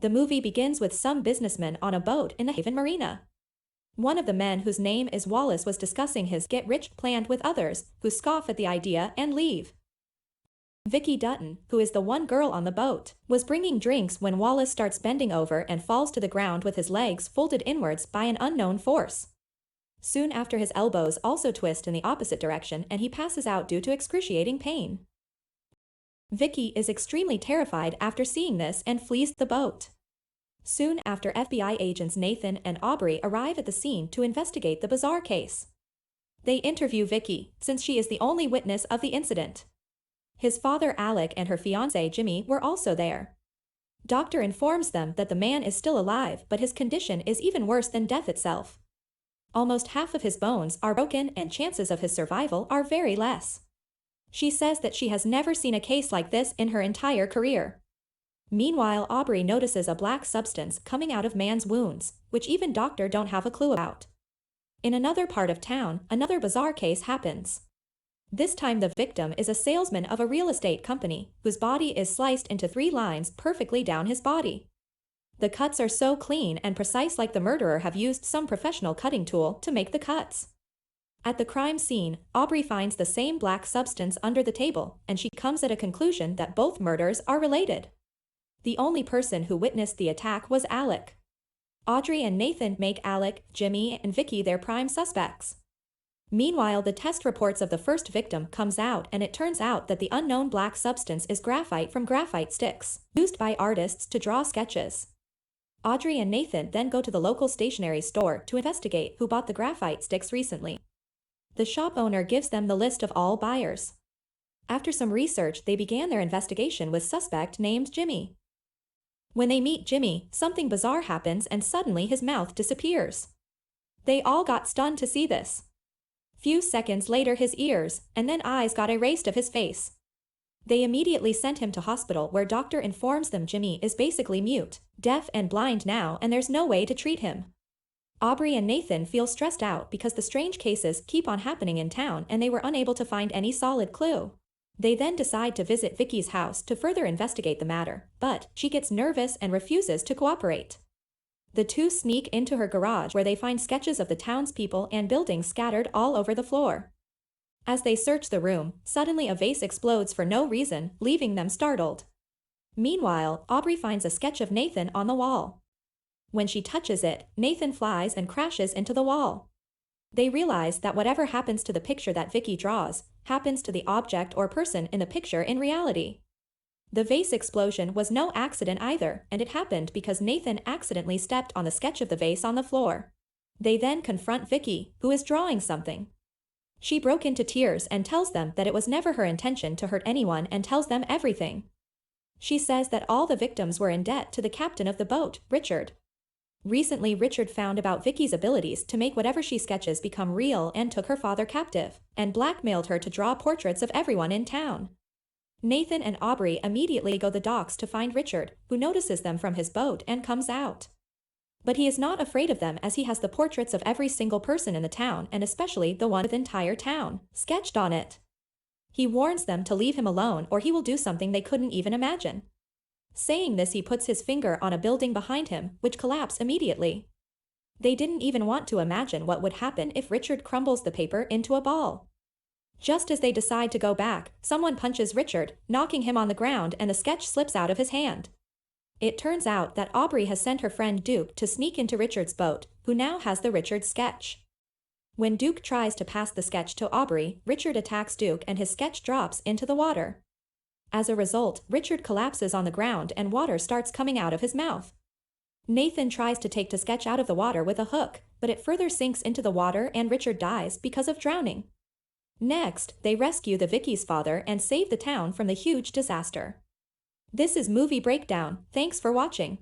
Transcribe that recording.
The movie begins with some businessmen on a boat in the Haven Marina. One of the men, whose name is Wallace, was discussing his get-rich plan with others, who scoff at the idea and leave. Vicki Dutton, who is the one girl on the boat, was bringing drinks when Wallace starts bending over and falls to the ground with his legs folded inwards by an unknown force. Soon after, his elbows also twist in the opposite direction and he passes out due to excruciating pain. Vicki is extremely terrified after seeing this and flees the boat. Soon after, FBI agents Nathan and Aubrey arrive at the scene to investigate the bizarre case. They interview Vicki, since she is the only witness of the incident. His father Alec and her fiancé Jimmy were also there. Doctor informs them that the man is still alive, but his condition is even worse than death itself. Almost half of his bones are broken and chances of his survival are very less. She says that she has never seen a case like this in her entire career. Meanwhile, Aubrey notices a black substance coming out of man's wounds, which even doctor don't have a clue about. In another part of town, another bizarre case happens. This time the victim is a salesman of a real estate company, whose body is sliced into 3 lines perfectly down his body. The cuts are so clean and precise, like the murderer have used some professional cutting tool to make the cuts. At the crime scene, Aubrey finds the same black substance under the table, and she comes at a conclusion that both murders are related. The only person who witnessed the attack was Alec. Audrey and Nathan make Alec, Jimmy, and Vicki their prime suspects. Meanwhile, the test reports of the first victim comes out, and it turns out that the unknown black substance is graphite from graphite sticks, used by artists to draw sketches. Audrey and Nathan then go to the local stationery store to investigate who bought the graphite sticks recently. The shop owner gives them the list of all buyers. After some research, they began their investigation with suspect named Jimmy. When they meet Jimmy, something bizarre happens and suddenly his mouth disappears. They all got stunned to see this. Few seconds later, his ears and then eyes got erased of his face. They immediately sent him to hospital, where doctor informs them Jimmy is basically mute, deaf and blind now, and there's no way to treat him. Aubrey and Nathan feel stressed out because the strange cases keep on happening in town and they were unable to find any solid clue. They then decide to visit Vicki's house to further investigate the matter, but she gets nervous and refuses to cooperate. The two sneak into her garage, where they find sketches of the townspeople and buildings scattered all over the floor. As they search the room, suddenly a vase explodes for no reason, leaving them startled. Meanwhile, Aubrey finds a sketch of Nathan on the wall. When she touches it, Nathan flies and crashes into the wall. They realize that whatever happens to the picture that Vicki draws, happens to the object or person in the picture in reality. The vase explosion was no accident either, and it happened because Nathan accidentally stepped on the sketch of the vase on the floor. They then confront Vicki, who is drawing something. She broke into tears and tells them that it was never her intention to hurt anyone, and tells them everything. She says that all the victims were in debt to the captain of the boat, Richard. Recently, Richard found about Vicki's abilities to make whatever she sketches become real and took her father captive, and blackmailed her to draw portraits of everyone in town. Nathan and Aubrey immediately go to the docks to find Richard, who notices them from his boat and comes out. But he is not afraid of them, as he has the portraits of every single person in the town, and especially the one with the entire town sketched on it. He warns them to leave him alone or he will do something they couldn't even imagine. Saying this, he puts his finger on a building behind him, which collapsed immediately. They didn't even want to imagine what would happen if Richard crumbles the paper into a ball. Just as they decide to go back, someone punches Richard, knocking him on the ground, and the sketch slips out of his hand. It turns out that Aubrey has sent her friend Duke to sneak into Richard's boat, who now has the Richard sketch. When Duke tries to pass the sketch to Aubrey, Richard attacks Duke and his sketch drops into the water. As a result, Richard collapses on the ground and water starts coming out of his mouth. Nathan tries to take the sketch out of the water with a hook, but it further sinks into the water and Richard dies because of drowning. Next, they rescue Vicki's father and save the town from the huge disaster. This is Movie Breakdown. Thanks for watching.